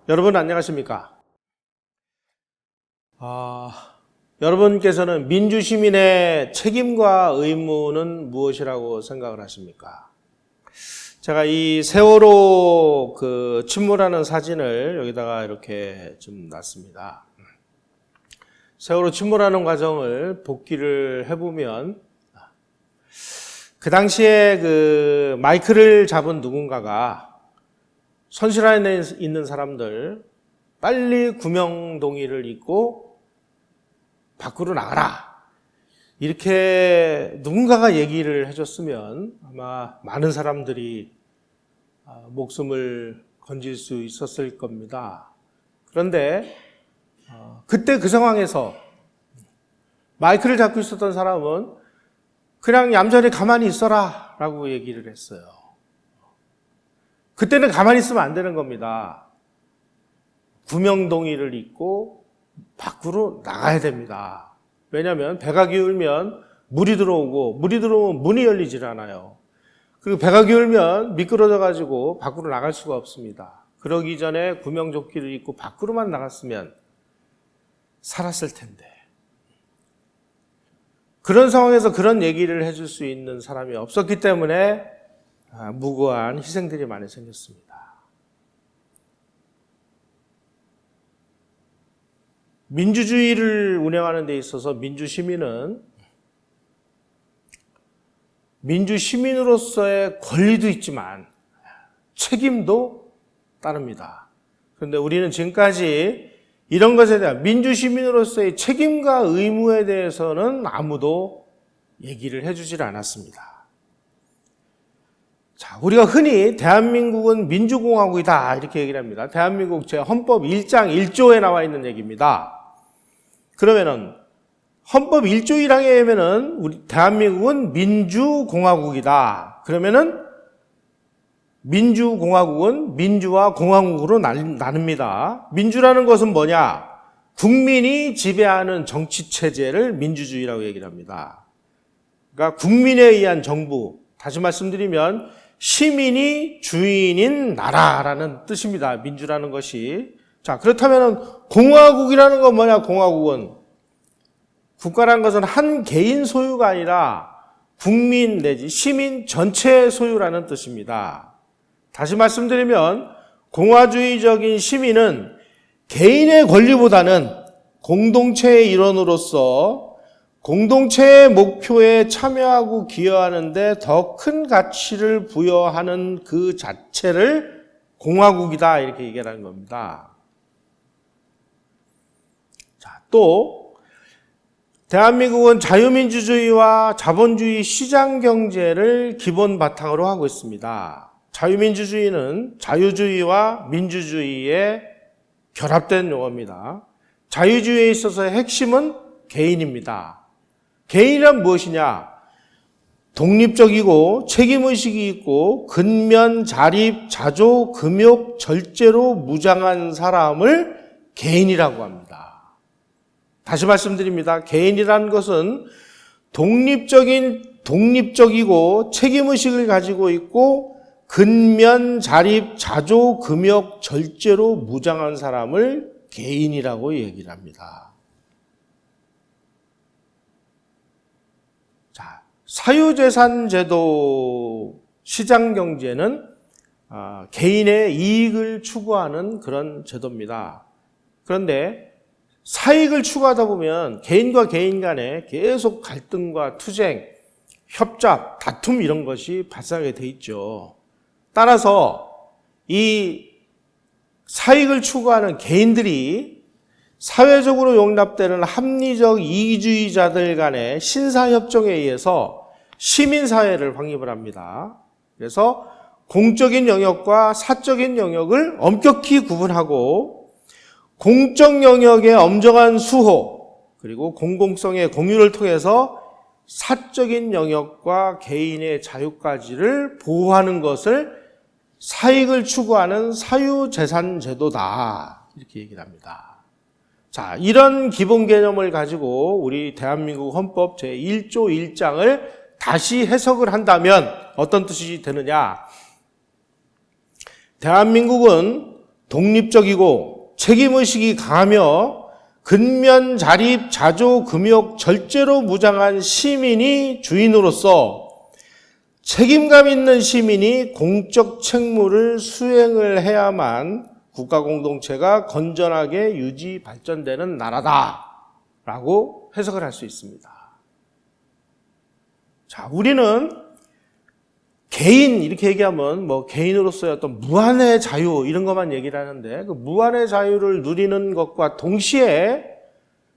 여러분 안녕하십니까? 여러분께서는 민주시민의 책임과 의무는 무엇이라고 생각을 하십니까? 제가 이 세월호 침몰하는 사진을 여기다가 이렇게 좀 놨습니다. 세월호 침몰하는 과정을 복기를 해보면 그 당시에 마이크를 잡은 누군가가 선실안에 있는 사람들 빨리 구명동의를 입고 밖으로 나가라 이렇게 누군가가 얘기를 해줬으면 아마 많은 사람들이 목숨을 건질 수 있었을 겁니다. 그런데 그때 그 상황에서 마이크를 잡고 있었던 사람은 그냥 얌전히 가만히 있어라 라고 얘기를 했어요. 그때는 가만히 있으면 안 되는 겁니다. 구명동의를 입고 밖으로 나가야 됩니다. 왜냐하면 배가 기울면 물이 들어오고 물이 들어오면 문이 열리질 않아요. 그리고 배가 기울면 미끄러져 가지고 밖으로 나갈 수가 없습니다. 그러기 전에 구명조끼를 입고 밖으로만 나갔으면 살았을 텐데 그런 상황에서 그런 얘기를 해줄 수 있는 사람이 없었기 때문에 무고한 희생들이 많이 생겼습니다. 민주주의를 운영하는 데 있어서 민주시민은 민주시민으로서의 권리도 있지만 책임도 따릅니다. 그런데 우리는 지금까지 이런 것에 대한 민주시민으로서의 책임과 의무에 대해서는 아무도 얘기를 해주질 않았습니다. 자, 우리가 흔히 대한민국은 민주공화국이다 이렇게 얘기를 합니다. 대한민국 제 헌법 1장 1조에 나와 있는 얘기입니다. 그러면은 헌법 1조 1항에 의하면은 우리 대한민국은 민주공화국이다. 그러면은 민주공화국은 민주와 공화국으로 나눕니다. 민주라는 것은 뭐냐? 국민이 지배하는 정치체제를 민주주의라고 얘기를 합니다. 그러니까 국민에 의한 정부, 다시 말씀드리면 시민이 주인인 나라라는 뜻입니다. 민주라는 것이. 자, 그렇다면 공화국이라는 건 뭐냐? 공화국은 국가라는 것은 한 개인 소유가 아니라 국민 내지 시민 전체의 소유라는 뜻입니다. 다시 말씀드리면 공화주의적인 시민은 개인의 권리보다는 공동체의 일원으로서 공동체의 목표에 참여하고 기여하는 데 더 큰 가치를 부여하는 그 자체를 공화국이다 이렇게 얘기하는 겁니다. 자, 또 대한민국은 자유민주주의와 자본주의 시장경제를 기본 바탕으로 하고 있습니다. 자유민주주의는 자유주의와 민주주의의 결합된 용어입니다. 자유주의에 있어서의 핵심은 개인입니다. 개인이란 무엇이냐? 독립적이고 책임의식이 있고 근면, 자립, 자조, 금욕, 절제로 무장한 사람을 개인이라고 합니다. 다시 말씀드립니다. 개인이라는 것은 독립적이고 책임의식을 가지고 있고 근면, 자립, 자조, 금욕, 절제로 무장한 사람을 개인이라고 얘기를 합니다. 사유재산제도 시장경제는 개인의 이익을 추구하는 그런 제도입니다. 그런데 사익을 추구하다 보면 개인과 개인 간에 계속 갈등과 투쟁, 협잡, 다툼 이런 것이 발생하게 돼 있죠. 따라서 이 사익을 추구하는 개인들이 사회적으로 용납되는 합리적 이기주의자들 간의 신사협정에 의해서 시민사회를 확립을 합니다. 그래서 공적인 영역과 사적인 영역을 엄격히 구분하고 공적 영역의 엄정한 수호 그리고 공공성의 공유를 통해서 사적인 영역과 개인의 자유까지를 보호하는 것을 사익을 추구하는 사유재산제도다 이렇게 얘기를 합니다. 자, 이런 기본 개념을 가지고 우리 대한민국 헌법 제1조 1장을 다시 해석을 한다면 어떤 뜻이 되느냐? 대한민국은 독립적이고 책임의식이 강하며 근면, 자립, 자조, 금욕, 절제로 무장한 시민이 주인으로서 책임감 있는 시민이 공적 책무를 수행을 해야만 국가 공동체가 건전하게 유지 발전되는 나라다라고 해석을 할 수 있습니다. 자, 우리는 개인 이렇게 얘기하면 뭐 개인으로서의 어떤 무한의 자유 이런 것만 얘기를 하는데 그 무한의 자유를 누리는 것과 동시에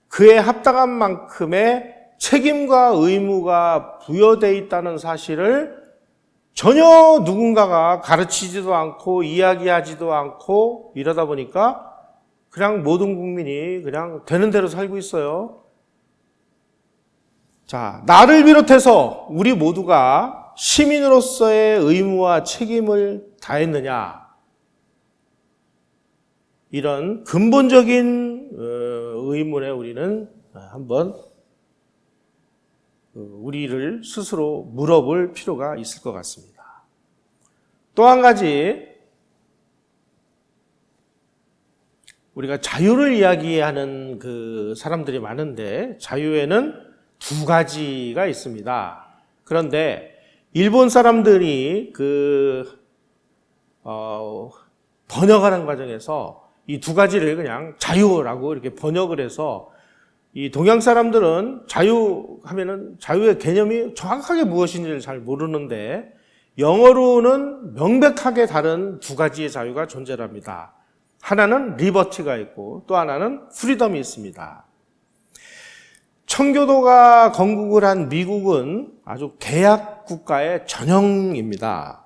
그에 합당한 만큼의 책임과 의무가 부여되어 있다는 사실을 전혀 누군가가 가르치지도 않고 이야기하지도 않고 이러다 보니까 그냥 모든 국민이 그냥 되는 대로 살고 있어요. 자, 나를 비롯해서 우리 모두가 시민으로서의 의무와 책임을 다했느냐? 이런 근본적인 의문에 우리는 한번 우리를 스스로 물어볼 필요가 있을 것 같습니다. 또 한 가지, 우리가 자유를 이야기하는 그 사람들이 많은데 자유에는 두 가지가 있습니다. 그런데 일본 사람들이 번역하는 과정에서 이 두 가지를 그냥 자유라고 이렇게 번역을 해서 이 동양 사람들은 자유 하면은 자유의 개념이 정확하게 무엇인지를 잘 모르는데 영어로는 명백하게 다른 두 가지의 자유가 존재합니다. 하나는 리버티가 있고 또 하나는 프리덤이 있습니다. 청교도가 건국을 한 미국은 아주 개혁 국가의 전형입니다.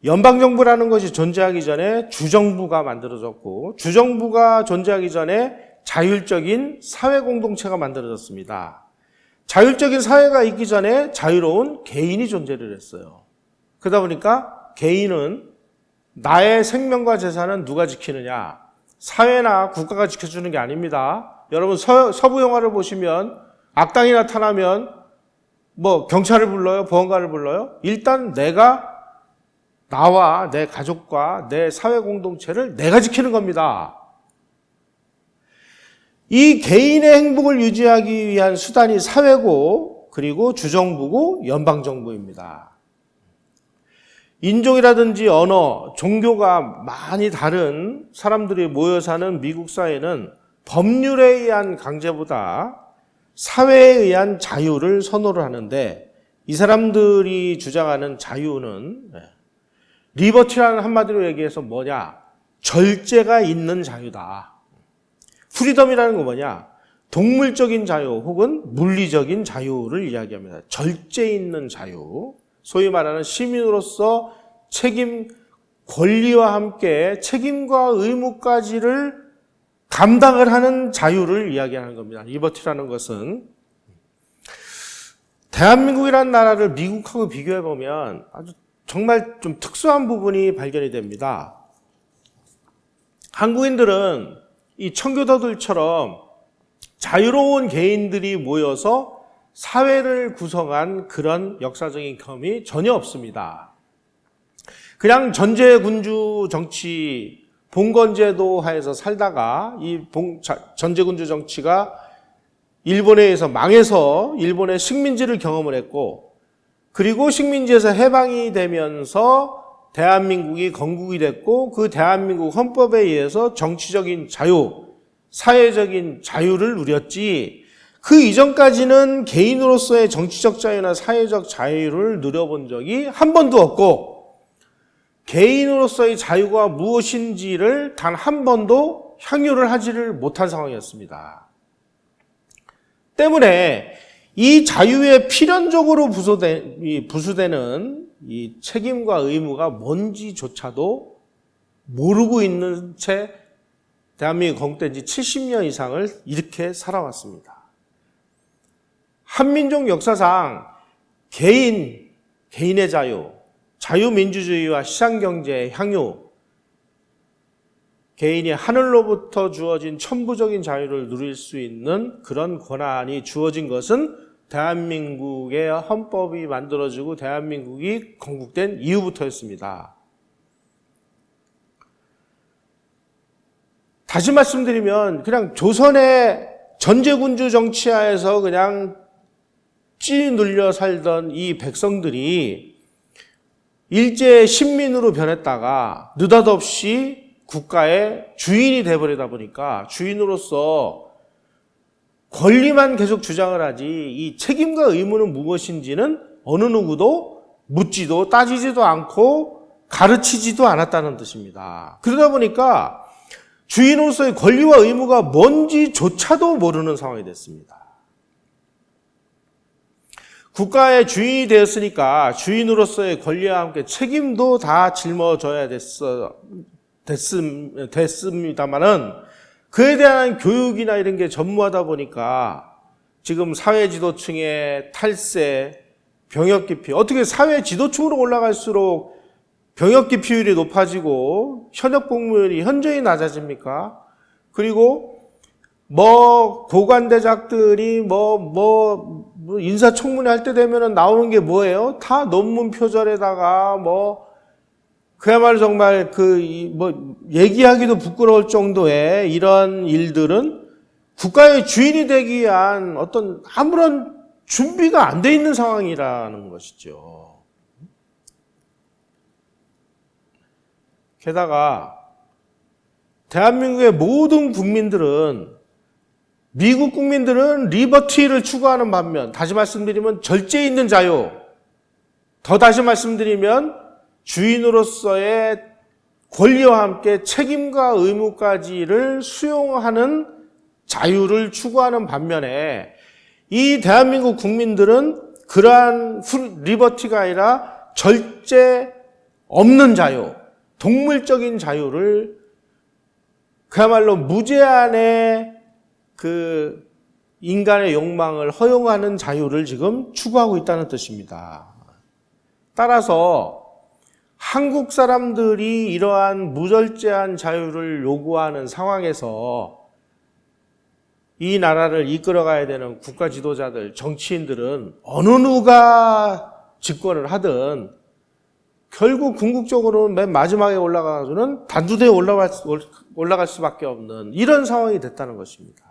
연방정부라는 것이 존재하기 전에 주정부가 만들어졌고 주정부가 존재하기 전에 자율적인 사회공동체가 만들어졌습니다. 자율적인 사회가 있기 전에 자유로운 개인이 존재를 했어요. 그러다 보니까 개인은 나의 생명과 재산은 누가 지키느냐? 사회나 국가가 지켜주는 게 아닙니다. 여러분 서부 영화를 보시면 악당이 나타나면 뭐 경찰을 불러요? 보안관을 불러요? 일단 내가 나와 내 가족과 내 사회 공동체를 내가 지키는 겁니다. 이 개인의 행복을 유지하기 위한 수단이 사회고 그리고 주정부고 연방정부입니다. 인종이라든지 언어, 종교가 많이 다른 사람들이 모여 사는 미국 사회는 법률에 의한 강제보다 사회에 의한 자유를 선호를 하는데 이 사람들이 주장하는 자유는 리버티라는 한마디로 얘기해서 뭐냐? 절제가 있는 자유다. 프리덤이라는 건 뭐냐? 동물적인 자유 혹은 물리적인 자유를 이야기합니다. 절제 있는 자유. 소위 말하는 시민으로서 책임, 권리와 함께 책임과 의무까지를 감당을 하는 자유를 이야기하는 겁니다. 리버티라는 것은 대한민국이라는 나라를 미국하고 비교해 보면 아주 정말 좀 특수한 부분이 발견이 됩니다. 한국인들은 이 청교도들처럼 자유로운 개인들이 모여서 사회를 구성한 그런 역사적인 경험이 전혀 없습니다. 그냥 전제군주 정치, 봉건제도 하에서 살다가 이 전제군주 정치가 일본에 의해서 망해서 일본의 식민지를 경험을 했고 그리고 식민지에서 해방이 되면서 대한민국이 건국이 됐고 그 대한민국 헌법에 의해서 정치적인 자유, 사회적인 자유를 누렸지 그 이전까지는 개인으로서의 정치적 자유나 사회적 자유를 누려본 적이 한 번도 없고 개인으로서의 자유가 무엇인지를 단 한 번도 향유를 하지를 못한 상황이었습니다. 때문에 이 자유에 필연적으로 부수되는 이 책임과 의무가 뭔지조차도 모르고 있는 채 대한민국이 건국된 지 70년 이상을 이렇게 살아왔습니다. 한민족 역사상 개인의 자유, 자유민주주의와 시장경제의 향유, 개인이 하늘로부터 주어진 천부적인 자유를 누릴 수 있는 그런 권한이 주어진 것은 대한민국의 헌법이 만들어지고 대한민국이 건국된 이후부터였습니다. 다시 말씀드리면 그냥 조선의 전제군주 정치하에서 그냥 찌 눌려 살던 이 백성들이 일제 신민으로 변했다가 느닷없이 국가의 주인이 돼버리다 보니까 주인으로서 권리만 계속 주장을 하지 이 책임과 의무는 무엇인지는 어느 누구도 묻지도 따지지도 않고 가르치지도 않았다는 뜻입니다. 그러다 보니까 주인으로서의 권리와 의무가 뭔지조차도 모르는 상황이 됐습니다. 국가의 주인이 되었으니까 주인으로서의 권리와 함께 책임도 다 짊어져야 됐습니다만은 그에 대한 교육이나 이런 게 전무하다 보니까 지금 사회 지도층의 탈세, 병역 기피, 어떻게 사회 지도층으로 올라갈수록 병역 기피율이 높아지고 현역 복무율이 현저히 낮아집니까? 그리고 고관대작들이 인사청문회 할 때 되면은 나오는 게 뭐예요? 다 논문 표절에다가 그야말로 정말 얘기하기도 부끄러울 정도의 이런 일들은 국가의 주인이 되기 위한 어떤 아무런 준비가 안 돼 있는 상황이라는 것이죠. 게다가 대한민국의 모든 국민들은 미국 국민들은 리버티를 추구하는 반면 다시 말씀드리면 절제 있는 자유, 더 다시 말씀드리면 주인으로서의 권리와 함께 책임과 의무까지를 수용하는 자유를 추구하는 반면에 이 대한민국 국민들은 그러한 리버티가 아니라 절제 없는 자유, 동물적인 자유를 그야말로 무제한의 인간의 욕망을 허용하는 자유를 지금 추구하고 있다는 뜻입니다. 따라서 한국 사람들이 이러한 무절제한 자유를 요구하는 상황에서 이 나라를 이끌어가야 되는 국가 지도자들, 정치인들은 어느 누가 집권을 하든 결국 궁극적으로는 맨 마지막에 올라가서는 단두대에 올라갈 수밖에 없는 이런 상황이 됐다는 것입니다.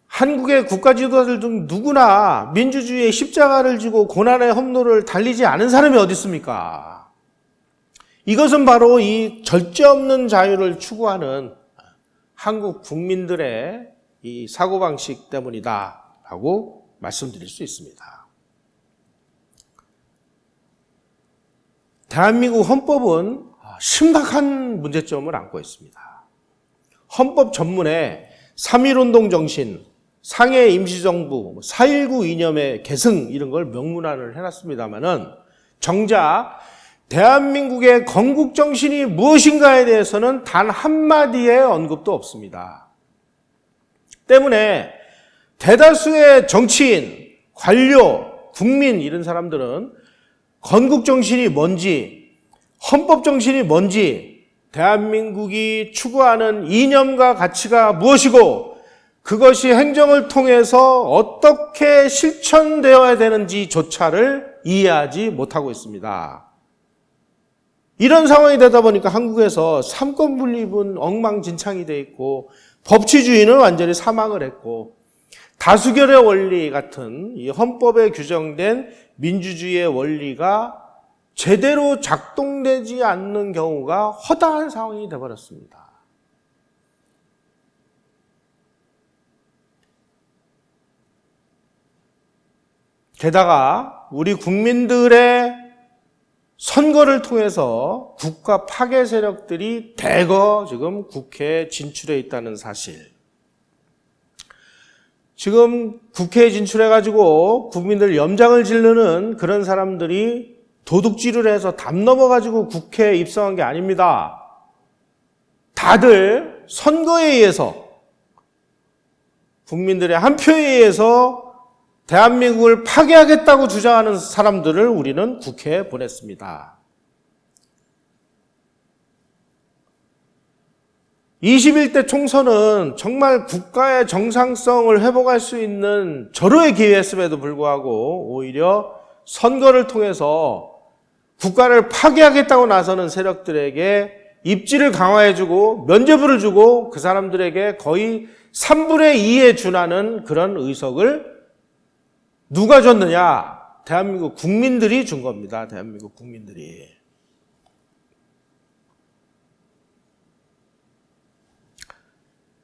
한국의 국가 지도자들 중 누구나 민주주의의 십자가를 지고 고난의 험로를 달리지 않은 사람이 어디 있습니까? 이것은 바로 이 절제 없는 자유를 추구하는 한국 국민들의 이 사고방식 때문이다라고 말씀드릴 수 있습니다. 대한민국 헌법은 심각한 문제점을 안고 있습니다. 헌법 전문에 3.1운동 정신, 상해 임시정부, 4.19 이념의 계승 이런 걸 명문화를 해놨습니다만은 정작 대한민국의 건국정신이 무엇인가에 대해서는 단 한마디의 언급도 없습니다. 때문에 대다수의 정치인, 관료, 국민 이런 사람들은 건국정신이 뭔지, 헌법정신이 뭔지, 대한민국이 추구하는 이념과 가치가 무엇이고 그것이 행정을 통해서 어떻게 실천되어야 되는지조차를 이해하지 못하고 있습니다. 이런 상황이 되다 보니까 한국에서 삼권 분립은 엉망진창이 돼 있고 법치주의는 완전히 사망을 했고 다수결의 원리 같은 이 헌법에 규정된 민주주의의 원리가 제대로 작동되지 않는 경우가 허다한 상황이 되어버렸습니다. 게다가 우리 국민들의 선거를 통해서 국가 파괴 세력들이 대거 지금 국회에 진출해 있다는 사실. 지금 국회에 진출해가지고 국민들 염장을 지르는 그런 사람들이 도둑질을 해서 담 넘어가지고 국회에 입성한 게 아닙니다. 다들 선거에 의해서 국민들의 한 표에 의해서 대한민국을 파괴하겠다고 주장하는 사람들을 우리는 국회에 보냈습니다. 21대 총선은 정말 국가의 정상성을 회복할 수 있는 절호의 기회였음에도 불구하고 오히려 선거를 통해서 국가를 파괴하겠다고 나서는 세력들에게 입지를 강화해주고 면죄부를 주고 그 사람들에게 거의 3분의 2에 준하는 그런 의석을 누가 줬느냐? 대한민국 국민들이 준 겁니다. 대한민국 국민들이.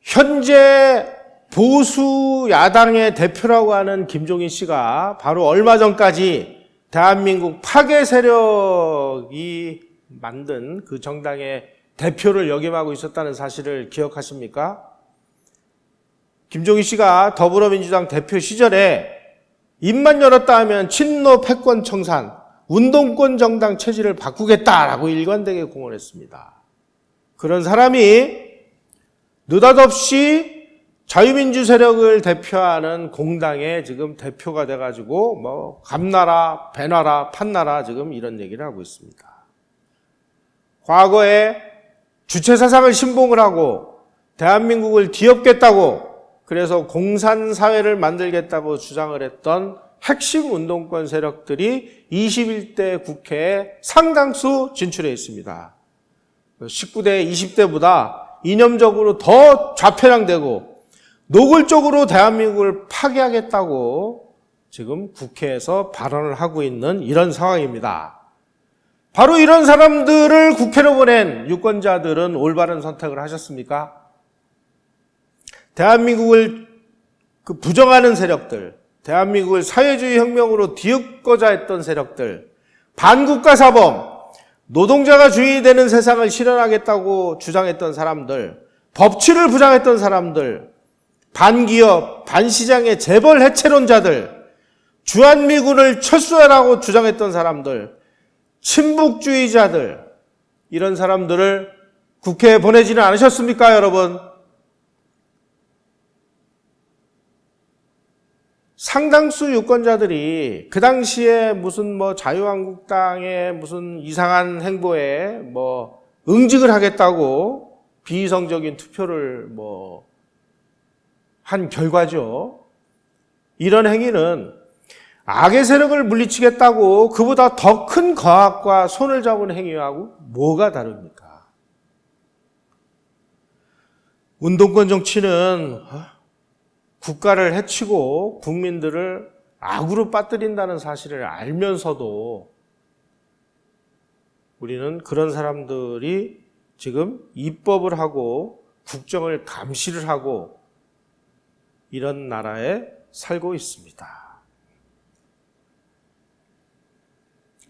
현재 보수 야당의 대표라고 하는 김종인 씨가 바로 얼마 전까지 대한민국 파괴 세력이 만든 그 정당의 대표를 역임하고 있었다는 사실을 기억하십니까? 김종인 씨가 더불어민주당 대표 시절에 입만 열었다 하면 친노 패권 청산, 운동권 정당 체질을 바꾸겠다라고 일관되게 공언했습니다. 그런 사람이 느닷없이 자유민주 세력을 대표하는 공당의 지금 대표가 돼가지고 뭐 감나라, 배나라, 판나라 지금 이런 얘기를 하고 있습니다. 과거에 주체사상을 신봉을 하고 대한민국을 뒤엎겠다고 그래서 공산사회를 만들겠다고 주장을 했던 핵심 운동권 세력들이 21대 국회에 상당수 진출해 있습니다. 19대, 20대보다 이념적으로 더 좌편향되고 노골적으로 대한민국을 파괴하겠다고 지금 국회에서 발언을 하고 있는 이런 상황입니다. 바로 이런 사람들을 국회로 보낸 유권자들은 올바른 선택을 하셨습니까? 대한민국을 부정하는 세력들, 대한민국을 사회주의 혁명으로 뒤엎고자 했던 세력들, 반국가 사범, 노동자가 주인이 되는 세상을 실현하겠다고 주장했던 사람들, 법치를 부정했던 사람들, 반기업, 반시장의 재벌 해체론자들, 주한미군을 철수하라고 주장했던 사람들, 친북주의자들, 이런 사람들을 국회에 보내지는 않으셨습니까, 여러분? 상당수 유권자들이 그 당시에 무슨 자유한국당의 무슨 이상한 행보에 응직을 하겠다고 비이성적인 투표를 한 결과죠. 이런 행위는 악의 세력을 물리치겠다고 그보다 더 큰 과학과 손을 잡은 행위하고 뭐가 다릅니까? 운동권 정치는 국가를 해치고 국민들을 악으로 빠뜨린다는 사실을 알면서도 우리는 그런 사람들이 지금 입법을 하고 국정을 감시를 하고 이런 나라에 살고 있습니다.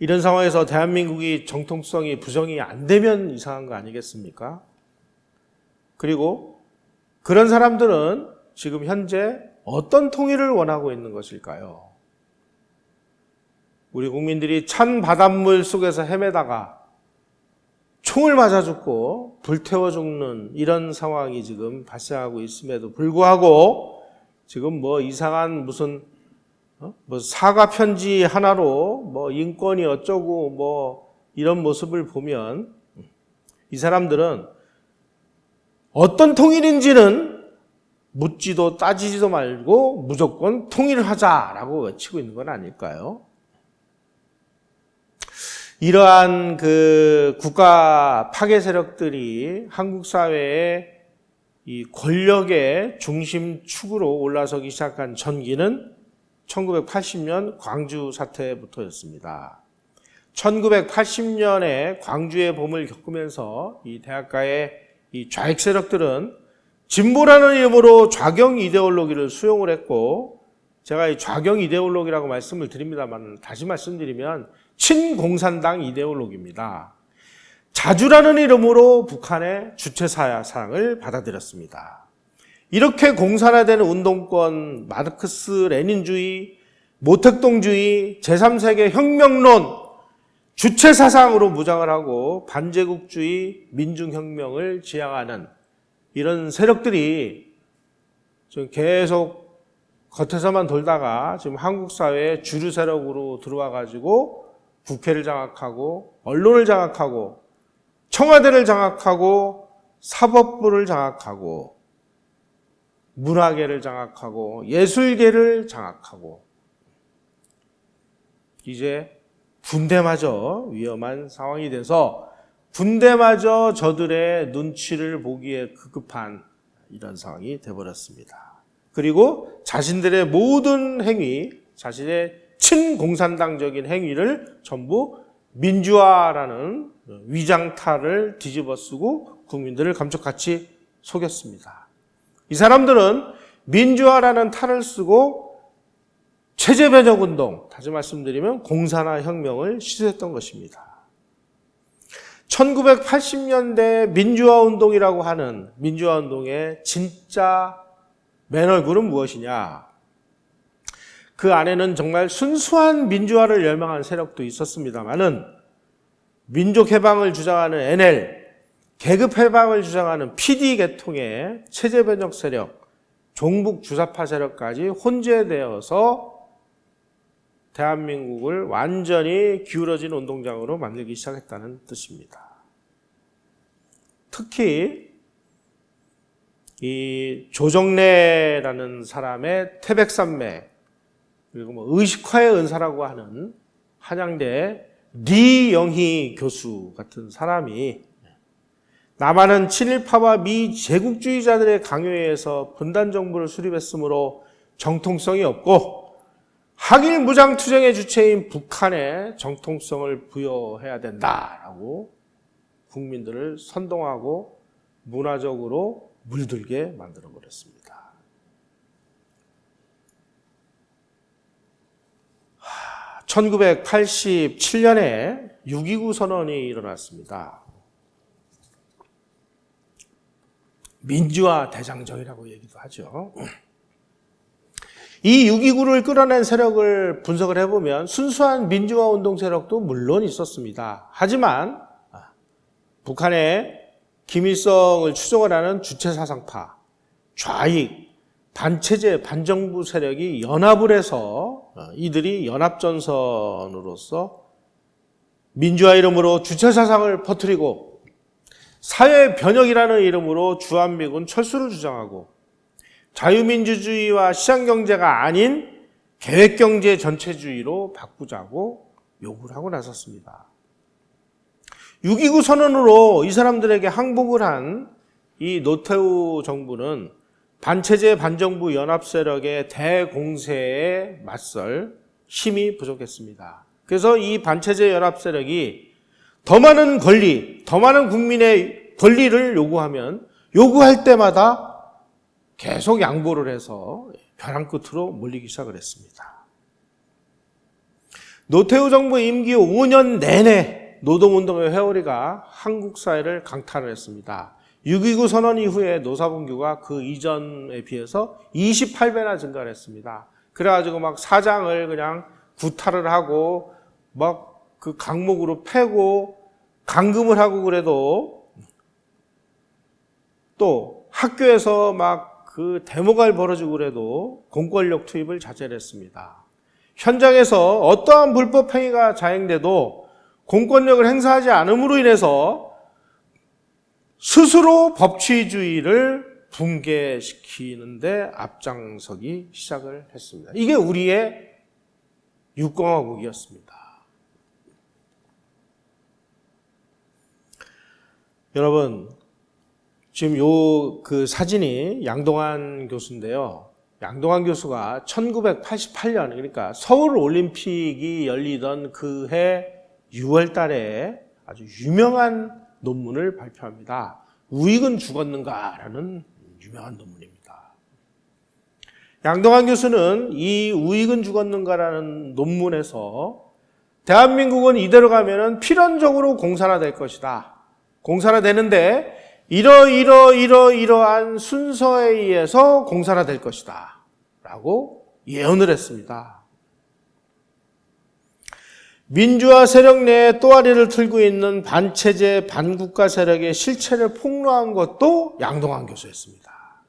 이런 상황에서 대한민국이 정통성이 부정이 안 되면 이상한 거 아니겠습니까? 그리고 그런 사람들은 지금 현재 어떤 통일을 원하고 있는 것일까요? 우리 국민들이 찬 바닷물 속에서 헤매다가 총을 맞아 죽고 불태워 죽는 이런 상황이 지금 발생하고 있음에도 불구하고 지금 이상한 무슨 사과 편지 하나로 인권이 어쩌고 이런 모습을 보면 이 사람들은 어떤 통일인지는 묻지도 따지지도 말고 무조건 통일을 하자라고 외치고 있는 건 아닐까요? 이러한 국가 파괴 세력들이 한국 사회의 이 권력의 중심축으로 올라서기 시작한 전기는 1980년 광주 사태부터였습니다. 1980년에 광주의 봄을 겪으면서 이 대학가의 이 좌익 세력들은 진보라는 이름으로 좌경 이데올로기를 수용을 했고, 제가 이 좌경 이데올로기라고 말씀을 드립니다만 다시 말씀드리면 친공산당 이데올로기입니다. 자주라는 이름으로 북한의 주체사상을 받아들였습니다. 이렇게 공산화되는 운동권, 마르크스 레닌주의, 모택동주의, 제3세계 혁명론, 주체사상으로 무장을 하고 반제국주의, 민중혁명을 지향하는 이런 세력들이 지금 계속 겉에서만 돌다가 지금 한국 사회의 주류 세력으로 들어와 가지고 국회를 장악하고 언론을 장악하고 청와대를 장악하고 사법부를 장악하고 문화계를 장악하고 예술계를 장악하고 이제 군대마저 위험한 상황이 돼서 군대마저 저들의 눈치를 보기에 급급한 이런 상황이 되어버렸습니다. 그리고 자신들의 모든 행위, 자신의 친공산당적인 행위를 전부 민주화라는 위장탈을 뒤집어 쓰고 국민들을 감쪽같이 속였습니다. 이 사람들은 민주화라는 탈을 쓰고 체제변혁운동, 다시 말씀드리면 공산화 혁명을 시도했던 것입니다. 1980년대 민주화운동이라고 하는 민주화운동의 진짜 맨 얼굴은 무엇이냐? 그 안에는 정말 순수한 민주화를 열망한 세력도 있었습니다만은 민족해방을 주장하는 NL, 계급해방을 주장하는 PD 계통의 체제변혁 세력, 종북 주사파 세력까지 혼재되어서 대한민국을 완전히 기울어진 운동장으로 만들기 시작했다는 뜻입니다. 특히 이 조정래라는 사람의 태백산맥, 그리고 의식화의 은사라고 하는 한양대 리영희 교수 같은 사람이 남한은 친일파와 미제국주의자들의 강요에 의해서 분단 정부를 수립했으므로 정통성이 없고 항일 무장투쟁의 주체인 북한에 정통성을 부여해야 된다라고 국민들을 선동하고 문화적으로 물들게 만들어버렸습니다. 1987년에 6.29 선언이 일어났습니다. 민주화 대장정이라고 얘기도 하죠. 이 6.29를 끌어낸 세력을 분석을 해보면 순수한 민주화 운동 세력도 물론 있었습니다. 하지만 북한의 김일성을 추종을 하는 주체사상파, 좌익, 반체제, 반정부 세력이 연합을 해서 이들이 연합전선으로서 민주화 이름으로 주체사상을 퍼뜨리고 사회 변혁이라는 이름으로 주한미군 철수를 주장하고 자유민주주의와 시장경제가 아닌 계획경제 전체주의로 바꾸자고 요구를 하고 나섰습니다. 6.29 선언으로 이 사람들에게 항복을 한 이 노태우 정부는 반체제 반정부 연합세력의 대공세에 맞설 힘이 부족했습니다. 그래서 이 반체제 연합세력이 더 많은 권리, 더 많은 국민의 권리를 요구하면 요구할 때마다 계속 양보를 해서 벼랑 끝으로 몰리기 시작을 했습니다. 노태우 정부 임기 5년 내내 노동운동의 회오리가 한국 사회를 강타를 했습니다. 6.29 선언 이후에 노사분규가 그 이전에 비해서 28배나 증가를 했습니다. 그래가지고 막 사장을 그냥 구타를 하고 막 그 강목으로 패고 감금을 하고 그래도 또 학교에서 막 그 데모가 벌어지고 그래도 공권력 투입을 자제를 했습니다. 현장에서 어떠한 불법 행위가 자행돼도 공권력을 행사하지 않음으로 인해서 스스로 법치주의를 붕괴시키는데 앞장서기 시작을 했습니다. 이게 우리의 육공화국이었습니다. 여러분, 지금 그 사진이 양동환 교수인데요. 양동환 교수가 1988년, 그러니까 서울 올림픽이 열리던 그 해 6월 달에 아주 유명한 논문을 발표합니다. 우익은 죽었는가라는 유명한 논문입니다. 양동환 교수는 이 우익은 죽었는가라는 논문에서 대한민국은 이대로 가면은 필연적으로 공산화될 것이다. 공산화되는데 이러한 순서에 의해서 공산화될 것이다 라고 예언을 했습니다. 민주화 세력 내에 또아리를 틀고 있는 반체제 반국가 세력의 실체를 폭로한 것도 양동환 교수였습니다.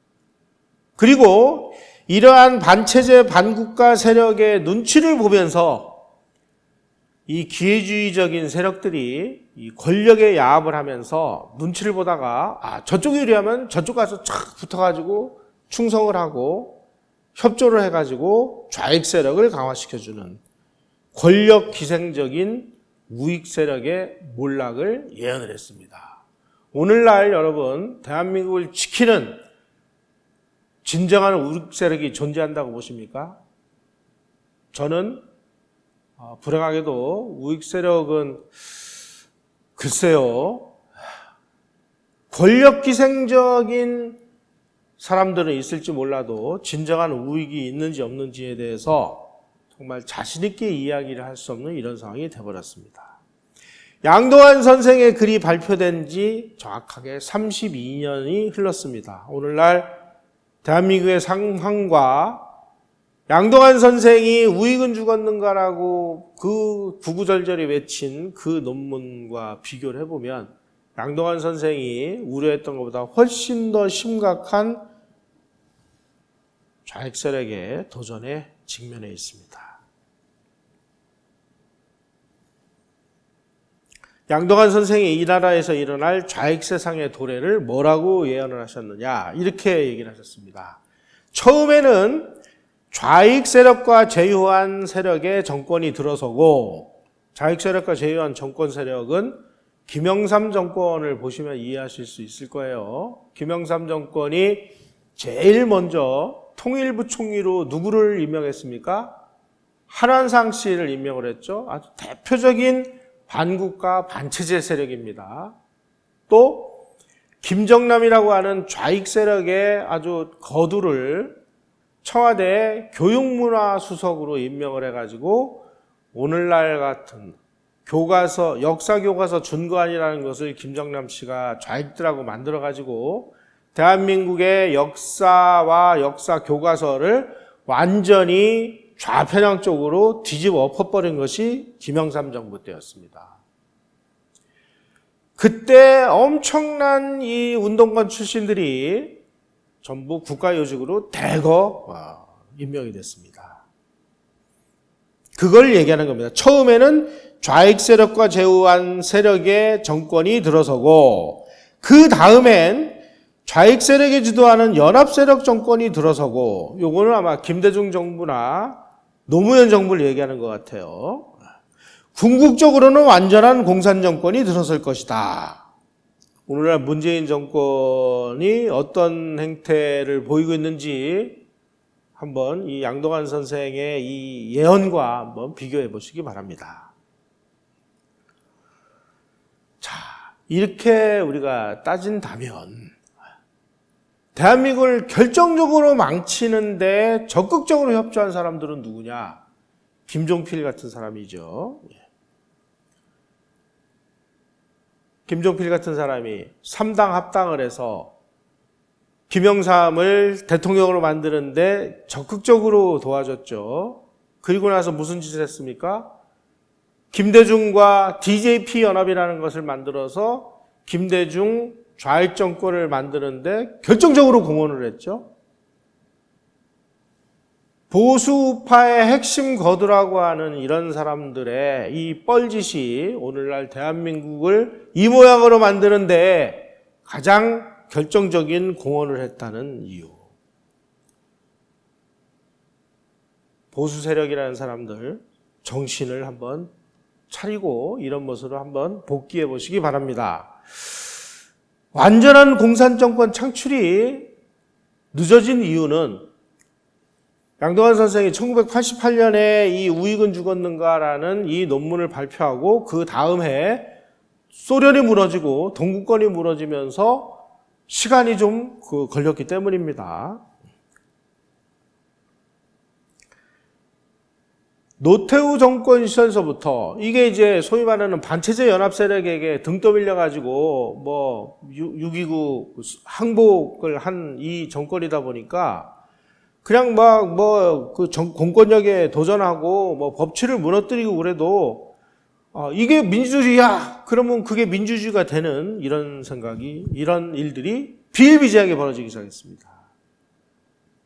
그리고 이러한 반체제 반국가 세력의 눈치를 보면서 이 기회주의적인 세력들이 이 권력에 야합을 하면서 눈치를 보다가 저쪽이 유리하면 저쪽 가서 촥 붙어가지고 충성을 하고 협조를 해가지고 좌익 세력을 강화시켜주는 권력 기생적인 우익 세력의 몰락을 예언을 했습니다. 오늘날 여러분, 대한민국을 지키는 진정한 우익 세력이 존재한다고 보십니까? 저는 불행하게도 우익 세력은 글쎄요, 권력 기생적인 사람들은 있을지 몰라도 진정한 우익이 있는지 없는지에 대해서 정말 자신 있게 이야기를 할 수 없는 이런 상황이 되어버렸습니다. 양동완 선생의 글이 발표된 지 정확하게 32년이 흘렀습니다. 오늘날 대한민국의 상황과 양동완 선생이 우익은 죽었는가라고 그 구구절절히 외친 그 논문과 비교를 해보면 양동완 선생이 우려했던 것보다 훨씬 더 심각한 좌익 세력의 도전에 직면해 있습니다. 양동완 선생이 이 나라에서 일어날 좌익 세상의 도래를 뭐라고 예언을 하셨느냐, 이렇게 얘기를 하셨습니다. 처음에는 좌익 세력과 제휴한 세력의 정권이 들어서고, 좌익 세력과 제휴한 정권 세력은 김영삼 정권을 보시면 이해하실 수 있을 거예요. 김영삼 정권이 제일 먼저 통일부 총리로 누구를 임명했습니까? 한환상 씨를 임명을 했죠. 아주 대표적인 반국가 반체제 세력입니다. 또 김정남이라고 하는 좌익 세력의 아주 거두를 청와대 교육문화수석으로 임명을 해가지고 오늘날 같은 교과서, 역사교과서 준거안이라는 것을 김정남 씨가 좌익들하고 만들어가지고 대한민국의 역사와 역사교과서를 완전히 좌편향 쪽으로 뒤집어 엎어버린 것이 김영삼 정부 때였습니다. 그때 엄청난 이 운동권 출신들이 전부 국가요직으로 대거 임명이 됐습니다. 그걸 얘기하는 겁니다. 처음에는 좌익 세력과 제휴한 세력의 정권이 들어서고, 그 다음엔 좌익 세력이 주도하는 연합 세력 정권이 들어서고, 요거는 아마 김대중 정부나 노무현 정부를 얘기하는 것 같아요. 궁극적으로는 완전한 공산 정권이 들어설 것이다. 오늘날 문재인 정권이 어떤 행태를 보이고 있는지 한번 이 양동완 선생의 이 예언과 한번 비교해 보시기 바랍니다. 자, 이렇게 우리가 따진다면 대한민국을 결정적으로 망치는데 적극적으로 협조한 사람들은 누구냐? 김종필 같은 사람이죠. 김종필 같은 사람이 3당 합당을 해서 김영삼을 대통령으로 만드는데 적극적으로 도와줬죠. 그리고 나서 무슨 짓을 했습니까? 김대중과 DJP 연합이라는 것을 만들어서 김대중 좌익 정권을 만드는데 결정적으로 공헌을 했죠. 보수파의 핵심 거두라고 하는 이런 사람들의 이 뻘짓이 오늘날 대한민국을 이 모양으로 만드는데 가장 결정적인 공헌을 했다는 이유. 보수 세력이라는 사람들 정신을 한번 차리고 이런 모습으로 한번 복귀해 보시기 바랍니다. 완전한 공산정권 창출이 늦어진 이유는 양동완 선생이 1988년에 이 우익은 죽었는가라는 이 논문을 발표하고 그 다음 해 소련이 무너지고 동구권이 무너지면서 시간이 좀 걸렸기 때문입니다. 노태우 정권 시절서부터 이게 이제 소위 말하는 반체제 연합 세력에게 등 떠밀려가지고 뭐 6.29 항복을 한 이 정권이다 보니까 그냥 막 공권력에 도전하고 뭐 법치를 무너뜨리고 그래도 이게 민주주의야. 그러면 그게 민주주의가 되는 이런 생각이, 이런 일들이 비일비재하게 벌어지기 시작했습니다.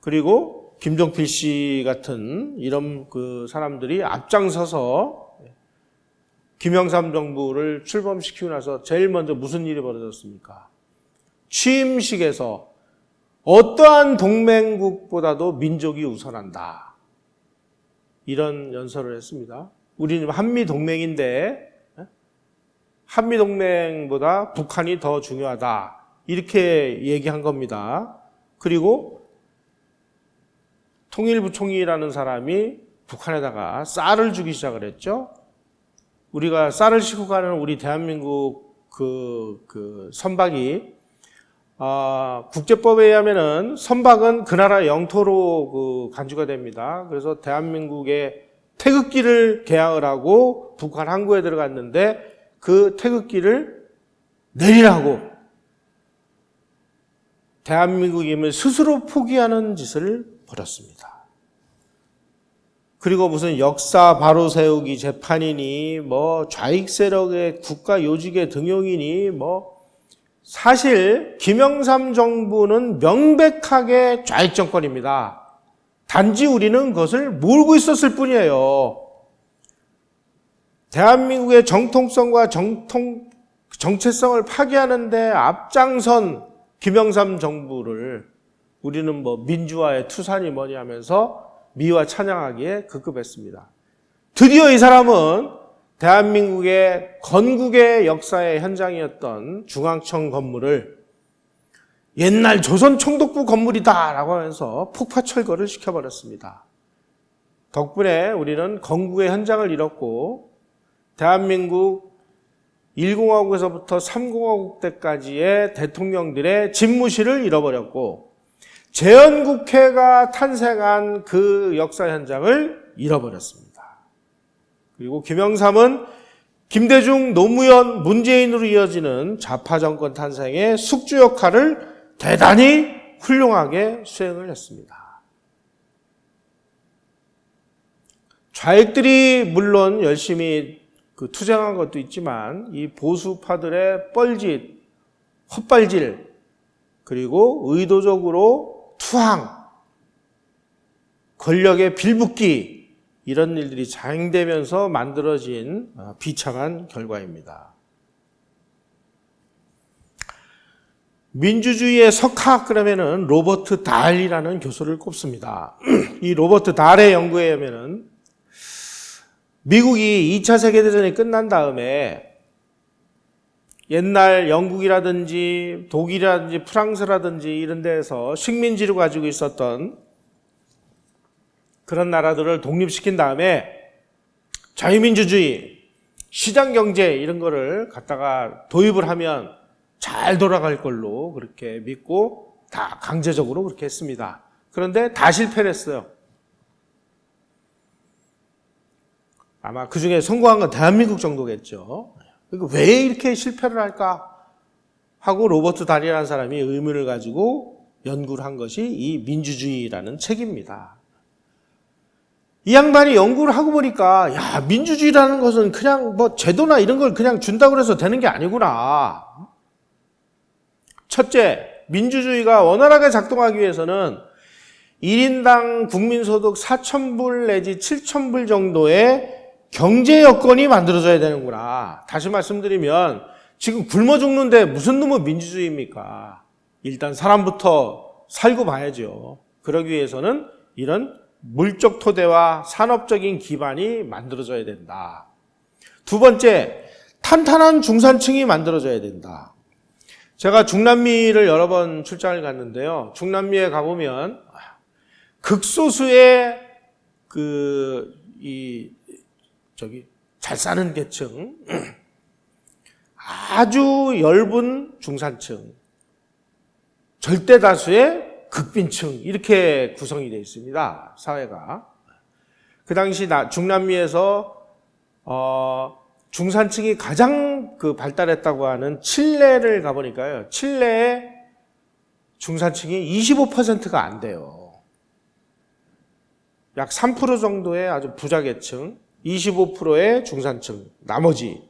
그리고 김종필 씨 같은 이런 그 사람들이 앞장서서 김영삼 정부를 출범시키고 나서 제일 먼저 무슨 일이 벌어졌습니까? 취임식에서 어떠한 동맹국보다도 민족이 우선한다. 이런 연설을 했습니다. 우리는 한미동맹인데 한미동맹보다 북한이 더 중요하다. 이렇게 얘기한 겁니다. 그리고 통일부총리라는 사람이 북한에다가 쌀을 주기 시작을 했죠. 우리가 쌀을 싣고 가는 우리 대한민국 그 선박이 국제법에 의하면은 선박은 그 나라 영토로 간주가 됩니다. 그래서 대한민국의 태극기를 개항을 하고 북한 항구에 들어갔는데 그 태극기를 내리라고 대한민국임을 스스로 포기하는 짓을 벌였습니다. 그리고 무슨 역사 바로 세우기 재판이니 뭐 좌익 세력의 국가 요직의 등용이니 뭐 사실 김영삼 정부는 명백하게 좌익 정권입니다. 단지 우리는 그것을 모르고 있었을 뿐이에요. 대한민국의 정통성과 정체성을 파괴하는데 앞장선 김영삼 정부를 우리는 뭐 민주화의 투산이 뭐니 하면서 미화 찬양하기에 급급했습니다. 드디어 이 사람은 대한민국의 건국의 역사의 현장이었던 중앙청 건물을 옛날 조선 총독부 건물이다라고 하면서 폭파 철거를 시켜버렸습니다. 덕분에 우리는 건국의 현장을 잃었고 대한민국 1공화국에서부터 3공화국 때까지의 대통령들의 집무실을 잃어버렸고 재헌국회가 탄생한 그 역사 현장을 잃어버렸습니다. 그리고 김영삼은 김대중, 노무현, 문재인으로 이어지는 좌파 정권 탄생의 숙주 역할을 대단히 훌륭하게 수행을 했습니다. 좌익들이 물론 열심히 투쟁한 것도 있지만 이 보수파들의 뻘짓, 헛발질, 그리고 의도적으로 투항, 권력의 빌붙기 이런 일들이 자행되면서 만들어진 비참한 결과입니다. 민주주의의 석학 그러면은 로버트 달이라는 교수를 꼽습니다. 이 로버트 달의 연구에 의하면은 미국이 2차 세계대전이 끝난 다음에 옛날 영국이라든지 독일이라든지 프랑스라든지 이런 데에서 식민지를 가지고 있었던 그런 나라들을 독립시킨 다음에 자유민주주의, 시장경제 이런 거를 갖다가 도입을 하면 잘 돌아갈 걸로 그렇게 믿고 다 강제적으로 그렇게 했습니다. 그런데 다 실패를 했어요. 아마 그 중에 성공한 건 대한민국 정도겠죠. 왜 이렇게 실패를 할까 하고 로버트 달이라는 사람이 의문을 가지고 연구를 한 것이 이 민주주의라는 책입니다. 이 양반이 연구를 하고 보니까 야, 민주주의라는 것은 그냥 뭐 제도나 이런 걸 그냥 준다고 해서 되는 게 아니구나. 첫째, 민주주의가 원활하게 작동하기 위해서는 1인당 국민소득 4,000불 내지 7,000불 정도의 경제 여건이 만들어져야 되는구나. 다시 말씀드리면 지금 굶어 죽는데 무슨 놈의 민주주의입니까? 일단 사람부터 살고 봐야죠. 그러기 위해서는 이런 물적 토대와 산업적인 기반이 만들어져야 된다. 두 번째, 탄탄한 중산층이 만들어져야 된다. 제가 중남미를 여러 번 출장을 갔는데요. 중남미에 가보면 극소수의 잘 사는 계층, 아주 엷은 중산층, 절대 다수의 극빈층 이렇게 구성이 되어 있습니다. 사회가. 그 당시 중남미에서 중산층이 가장 발달했다고 하는 칠레를 가보니까요. 칠레의 중산층이 25%가 안 돼요. 약 3% 정도의 아주 부자 계층, 25%의 중산층, 나머지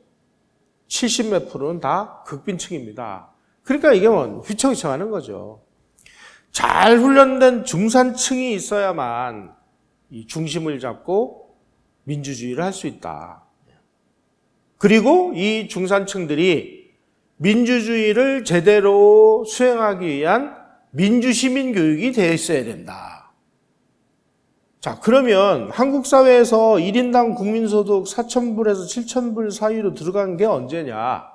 70몇 프로는 다 극빈층입니다. 그러니까 이게 뭐 휘청휘청하는 거죠. 잘 훈련된 중산층이 있어야만 이 중심을 잡고 민주주의를 할 수 있다. 그리고 이 중산층들이 민주주의를 제대로 수행하기 위한 민주시민 교육이 되어 있어야 된다. 자, 그러면 한국 사회에서 1인당 국민소득 4,000불에서 7,000불 사이로 들어간 게 언제냐?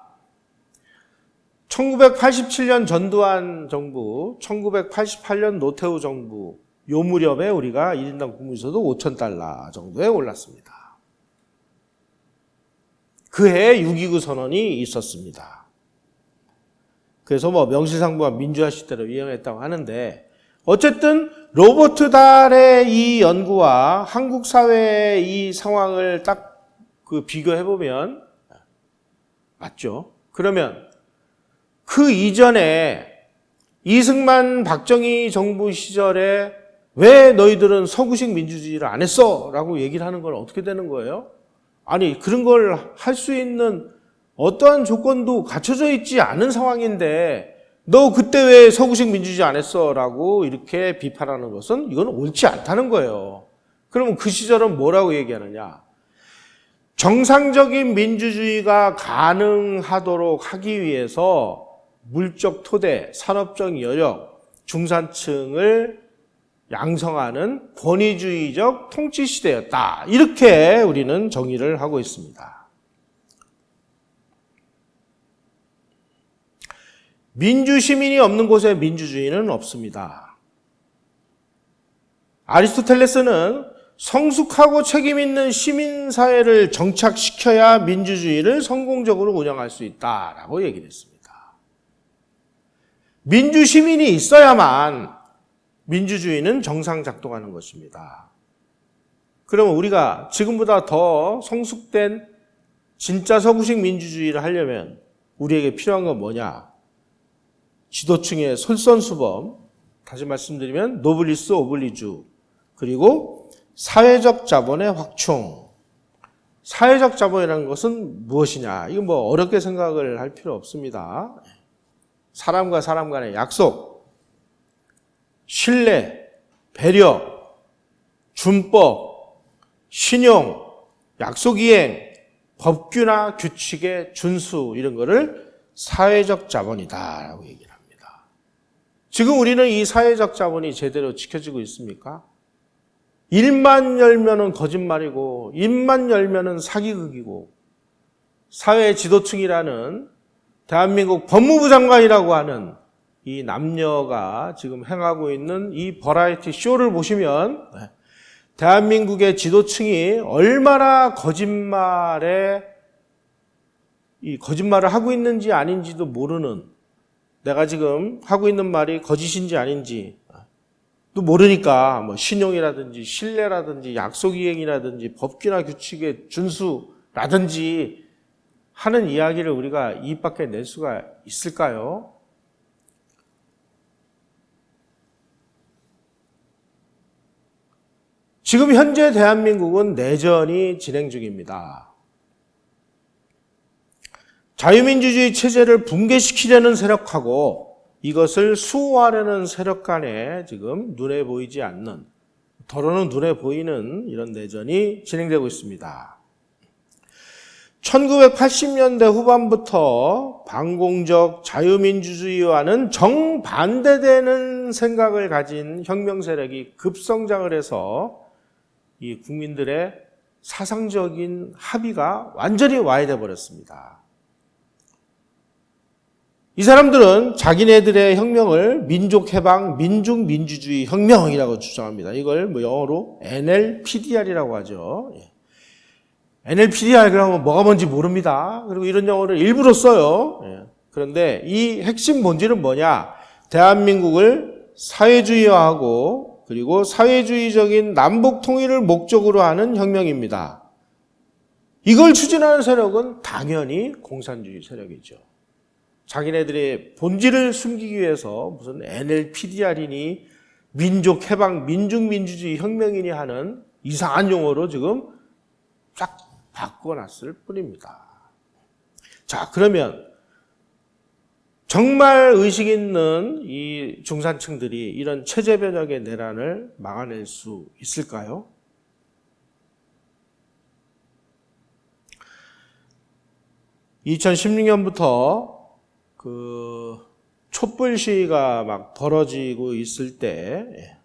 1987년 전두환 정부, 1988년 노태우 정부, 요 무렵에 우리가 1인당 국민소득 5,000달러 정도에 올랐습니다. 그해 6.29 선언이 있었습니다. 그래서 명실상부한 민주화 시대로 이행했다고 하는데, 어쨌든 로버트 달의 이 연구와 한국 사회의 이 상황을 딱 비교해 보면 맞죠? 그러면 그 이전에 이승만 박정희 정부 시절에 왜 너희들은 서구식 민주주의를 안 했어? 라고 얘기를 하는 건 어떻게 되는 거예요? 아니, 그런 걸 할 수 있는 어떠한 조건도 갖춰져 있지 않은 상황인데 너 그때 왜 서구식 민주주의 안 했어? 라고 이렇게 비판하는 것은 이건 옳지 않다는 거예요. 그러면 그 시절은 뭐라고 얘기하느냐? 정상적인 민주주의가 가능하도록 하기 위해서 물적 토대, 산업적 여력, 중산층을 양성하는 권위주의적 통치 시대였다. 이렇게 우리는 정의를 하고 있습니다. 민주시민이 없는 곳에 민주주의는 없습니다. 아리스토텔레스는 성숙하고 책임있는 시민사회를 정착시켜야 민주주의를 성공적으로 운영할 수 있다라고 얘기를 했습니다. 민주시민이 있어야만 민주주의는 정상 작동하는 것입니다. 그러면 우리가 지금보다 더 성숙된 진짜 서구식 민주주의를 하려면 우리에게 필요한 건 뭐냐? 지도층의 솔선수범, 다시 말씀드리면 노블리스 오블리주, 그리고 사회적 자본의 확충. 사회적 자본이라는 것은 무엇이냐? 이거 어렵게 생각을 할 필요 없습니다. 사람과 사람 간의 약속, 신뢰, 배려, 준법, 신용, 약속이행, 법규나 규칙의 준수, 이런 거를 사회적 자본이다라고 얘기를 합니다. 지금 우리는 이 사회적 자본이 제대로 지켜지고 있습니까? 입만 열면은 거짓말이고, 입만 열면은 사기극이고, 사회 지도층이라는 대한민국 법무부 장관이라고 하는 이 남녀가 지금 행하고 있는 이 버라이티 쇼를 보시면 대한민국의 지도층이 얼마나 거짓말을 하고 있는지 아닌지도 모르는, 내가 지금 하고 있는 말이 거짓인지 아닌지 또 모르니까 신용이라든지 신뢰라든지 약속이행이라든지 법규나 규칙의 준수라든지 하는 이야기를 우리가 입 밖에 낼 수가 있을까요? 지금 현재 대한민국은 내전이 진행 중입니다. 자유민주주의 체제를 붕괴시키려는 세력하고 이것을 수호하려는 세력 간에 지금 눈에 보이지 않는, 더러는 눈에 보이는 이런 내전이 진행되고 있습니다. 1980년대 후반부터 반공적 자유민주주의와는 정반대되는 생각을 가진 혁명 세력이 급성장을 해서 이 국민들의 사상적인 합의가 완전히 와해돼 버렸습니다. 이 사람들은 자기네들의 혁명을 민족해방, 민중민주주의 혁명이라고 주장합니다. 이걸 영어로 NLPDR이라고 하죠. NLPDR 그러면 뭐가 뭔지 모릅니다. 그리고 이런 용어를 일부러 써요. 그런데 이 핵심 본질은 뭐냐? 대한민국을 사회주의화하고 그리고 사회주의적인 남북 통일을 목적으로 하는 혁명입니다. 이걸 추진하는 세력은 당연히 공산주의 세력이죠. 자기네들의 본질을 숨기기 위해서 무슨 NLPDR이니 민족해방, 민중민주주의 혁명이니 하는 이상한 용어로 지금 쫙 바꿔놨을 뿐입니다. 자, 그러면 정말 의식 있는 이 중산층들이 이런 체제 변혁의 내란을 막아낼 수 있을까요? (2016년부터) 촛불 시위가 막 벌어지고 있을 때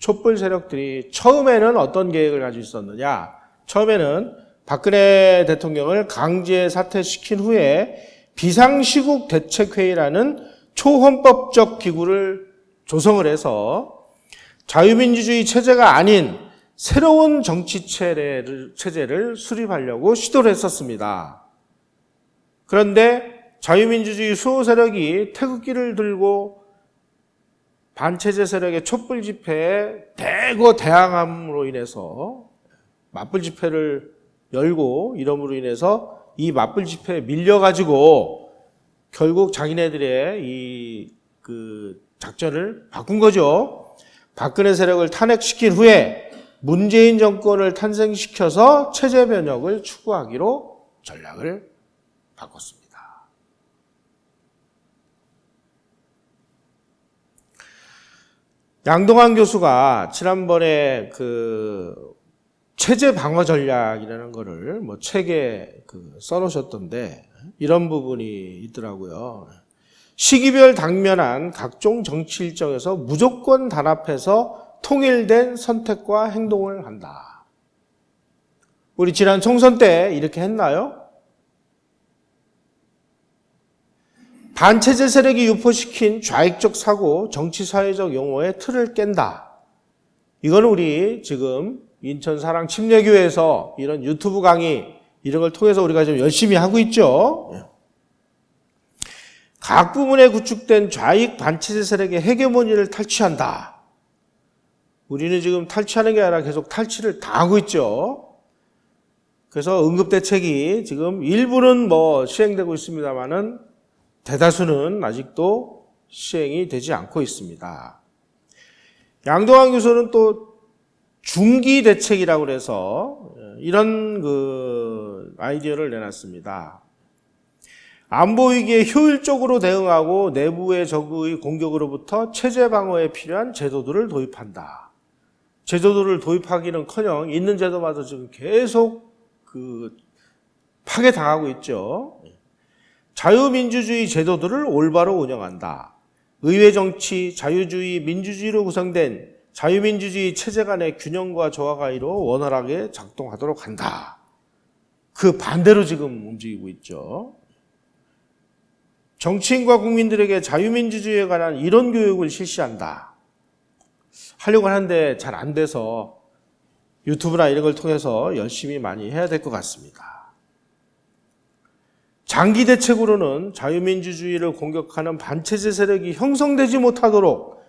촛불 세력들이 처음에는 어떤 계획을 가지고 있었느냐? 처음에는 박근혜 대통령을 강제 사퇴시킨 후에 비상시국 대책회의라는 초헌법적 기구를 조성을 해서 자유민주주의 체제가 아닌 새로운 정치 체제를 수립하려고 시도를 했었습니다. 그런데 자유민주주의 수호 세력이 태극기를 들고 반체제 세력의 촛불 집회에 대거 대항함으로 인해서 맞불 집회를 열고 이름으로 인해서 이 맞불 집회에 밀려가지고 결국 자기네들의 이 작전을 바꾼 거죠. 박근혜 세력을 탄핵시킨 후에 문재인 정권을 탄생시켜서 체제 변혁을 추구하기로 전략을 바꿨습니다. 양동환 교수가 지난번에 체제 방어 전략이라는 거를 책에 써놓으셨던데 이런 부분이 있더라고요. 시기별 당면한 각종 정치 일정에서 무조건 단합해서 통일된 선택과 행동을 한다. 우리 지난 총선 때 이렇게 했나요? 반체제 세력이 유포시킨 좌익적 사고, 정치사회적 용어의 틀을 깬다. 이건 우리 지금 인천 사랑 침례교회에서 이런 유튜브 강의 이런 걸 통해서 우리가 좀 열심히 하고 있죠. 각 부문에 구축된 좌익 반체제 세력의 헤게모니를 탈취한다. 우리는 지금 탈취하는 게 아니라 계속 탈취를 당하고 있죠. 그래서 응급대책이 지금 일부는 시행되고 있습니다만은 대다수는 아직도 시행이 되지 않고 있습니다. 양동환 교수는 또 중기 대책이라고 해서 이런 아이디어를 내놨습니다. 안보 위기에 효율적으로 대응하고 내부의 적의 공격으로부터 체제 방어에 필요한 제도들을 도입한다. 제도들을 도입하기는커녕 있는 제도마저 지금 계속 파괴당하고 있죠. 자유민주주의 제도들을 올바로 운영한다. 의회 정치, 자유주의, 민주주의로 구성된 자유민주주의 체제 간의 균형과 조화가 이루어 원활하게 작동하도록 한다. 그 반대로 지금 움직이고 있죠. 정치인과 국민들에게 자유민주주의에 관한 이론 교육을 실시한다. 하려고 하는데 잘 안 돼서 유튜브나 이런 걸 통해서 열심히 많이 해야 될 것 같습니다. 장기 대책으로는 자유민주주의를 공격하는 반체제 세력이 형성되지 못하도록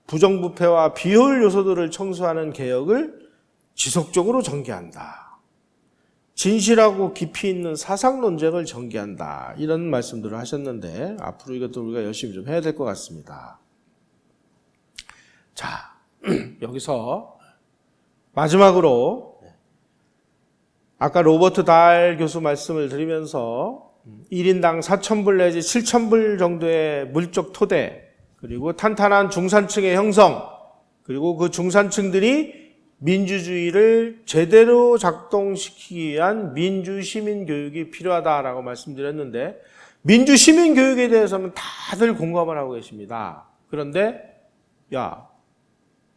부정부패와 비효율 요소들을 청소하는 개혁을 지속적으로 전개한다. 진실하고 깊이 있는 사상 논쟁을 전개한다. 이런 말씀들을 하셨는데 앞으로 이것도 우리가 열심히 좀 해야 될 것 같습니다. 자, 여기서 마지막으로 아까 로버트 다hl 교수 말씀을 드리면서 1인당 4,000불 내지 7,000불 정도의 물적 토대, 그리고 탄탄한 중산층의 형성, 그리고 그 중산층들이 민주주의를 제대로 작동시키기 위한 민주시민교육이 필요하다라고 말씀드렸는데, 민주시민교육에 대해서는 다들 공감을 하고 계십니다. 그런데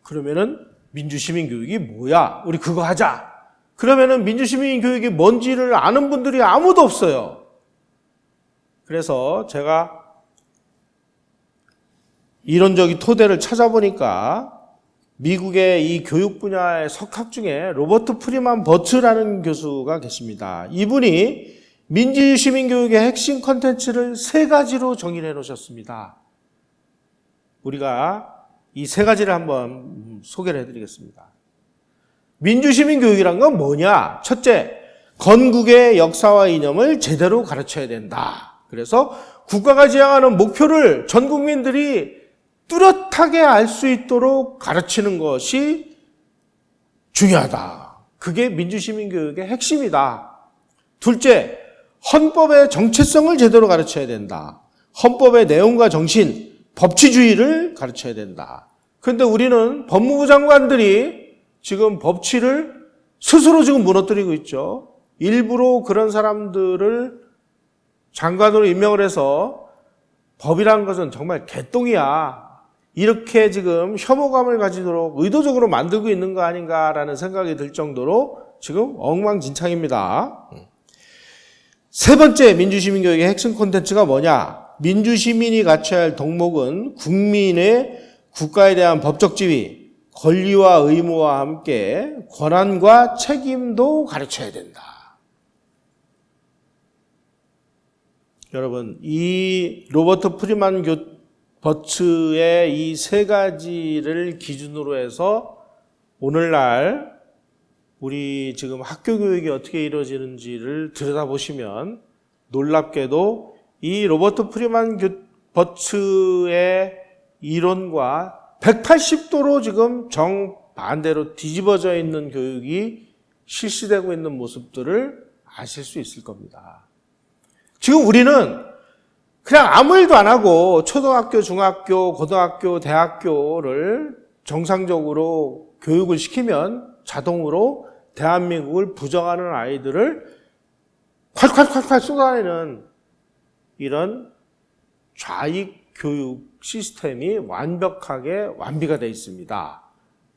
그러면은 민주시민교육이 뭐야? 우리 그거 하자. 그러면은 민주시민교육이 뭔지를 아는 분들이 아무도 없어요. 그래서 제가 이론적인 토대를 찾아보니까 미국의 이 교육 분야의 석학 중에 로버트 프리만 버트라는 교수가 계십니다. 이분이 민주시민교육의 핵심 컨텐츠를 3가지로 정의해 놓으셨습니다. 우리가 이 3가지를 한번 소개를 해드리겠습니다. 민주시민교육이란 건 뭐냐? 첫째, 건국의 역사와 이념을 제대로 가르쳐야 된다. 그래서 국가가 지향하는 목표를 전 국민들이 뚜렷하게 알 수 있도록 가르치는 것이 중요하다. 그게 민주시민교육의 핵심이다. 둘째, 헌법의 정체성을 제대로 가르쳐야 된다. 헌법의 내용과 정신, 법치주의를 가르쳐야 된다. 그런데 우리는 법무부 장관들이 지금 법치를 스스로 지금 무너뜨리고 있죠. 일부러 그런 사람들을 장관으로 임명을 해서 법이라는 것은 정말 개똥이야. 이렇게 지금 혐오감을 가지도록 의도적으로 만들고 있는 거 아닌가라는 생각이 들 정도로 지금 엉망진창입니다. 세 번째 민주시민교육의 핵심 콘텐츠가 뭐냐? 민주시민이 갖춰야 할 덕목은 국민의 국가에 대한 법적 지위, 권리와 의무와 함께 권한과 책임도 가르쳐야 된다. 여러분, 이 로버트 프리만 버츠의 이 세 가지를 기준으로 해서 오늘날 우리 지금 학교 교육이 어떻게 이루어지는지를 들여다보시면 놀랍게도 이 로버트 프리만 버츠의 이론과 180도로 지금 정반대로 뒤집어져 있는 교육이 실시되고 있는 모습들을 아실 수 있을 겁니다. 지금 우리는 그냥 아무 일도 안 하고 초등학교, 중학교, 고등학교, 대학교를 정상적으로 교육을 시키면 자동으로 대한민국을 부정하는 아이들을 콸콸콸콸 쏟아내는 이런 좌익 교육 시스템이 완벽하게 완비가 되어 있습니다.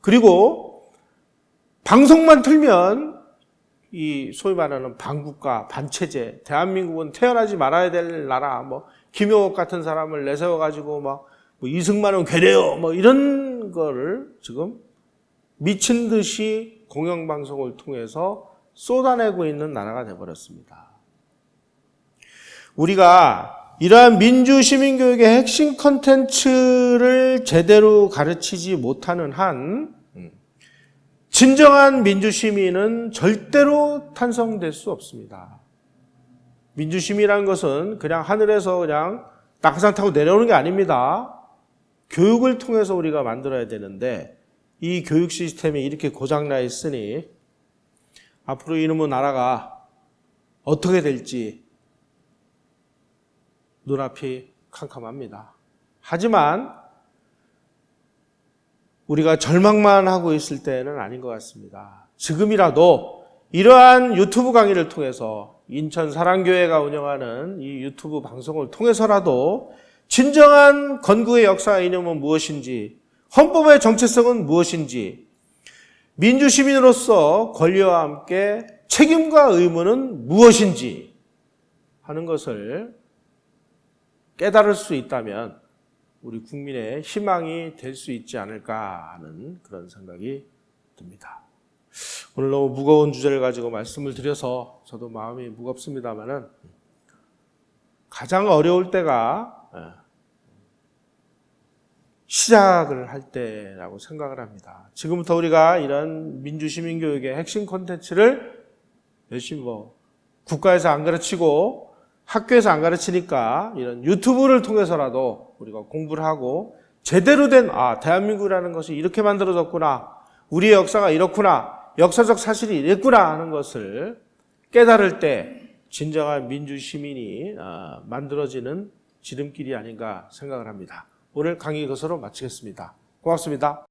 그리고 방송만 틀면 이 소위 말하는 반국가, 반체제, 대한민국은 태어나지 말아야 될 나라, 김용옥 같은 사람을 내세워가지고 이승만은 괴뢰요, 이런 거를 지금 미친 듯이 공영방송을 통해서 쏟아내고 있는 나라가 되어버렸습니다. 우리가 이러한 민주시민교육의 핵심 컨텐츠를 제대로 가르치지 못하는 한 진정한 민주시민은 절대로 탄생될 수 없습니다. 민주시민이라는 것은 그냥 하늘에서 그냥 낙하산 타고 내려오는 게 아닙니다. 교육을 통해서 우리가 만들어야 되는데 이 교육 시스템이 이렇게 고장나 있으니 앞으로 이놈의 나라가 어떻게 될지 눈앞이 캄캄합니다. 하지만 우리가 절망만 하고 있을 때는 아닌 것 같습니다. 지금이라도 이러한 유튜브 강의를 통해서 인천 사랑교회가 운영하는 이 유튜브 방송을 통해서라도 진정한 건국의 역사 이념은 무엇인지, 헌법의 정체성은 무엇인지, 민주시민으로서 권리와 함께 책임과 의무는 무엇인지 하는 것을 깨달을 수 있다면 우리 국민의 희망이 될 수 있지 않을까 하는 그런 생각이 듭니다. 오늘 너무 무거운 주제를 가지고 말씀을 드려서 저도 마음이 무겁습니다만은 가장 어려울 때가 시작을 할 때라고 생각을 합니다. 지금부터 우리가 이런 민주시민교육의 핵심 콘텐츠를 열심히 국가에서 안 가르치고 학교에서 안 가르치니까 이런 유튜브를 통해서라도 우리가 공부를 하고 제대로 된 대한민국이라는 것이 이렇게 만들어졌구나, 우리의 역사가 이렇구나, 역사적 사실이 이랬구나 하는 것을 깨달을 때 진정한 민주시민이 만들어지는 지름길이 아닌가 생각을 합니다. 오늘 강의 이것으로 마치겠습니다. 고맙습니다.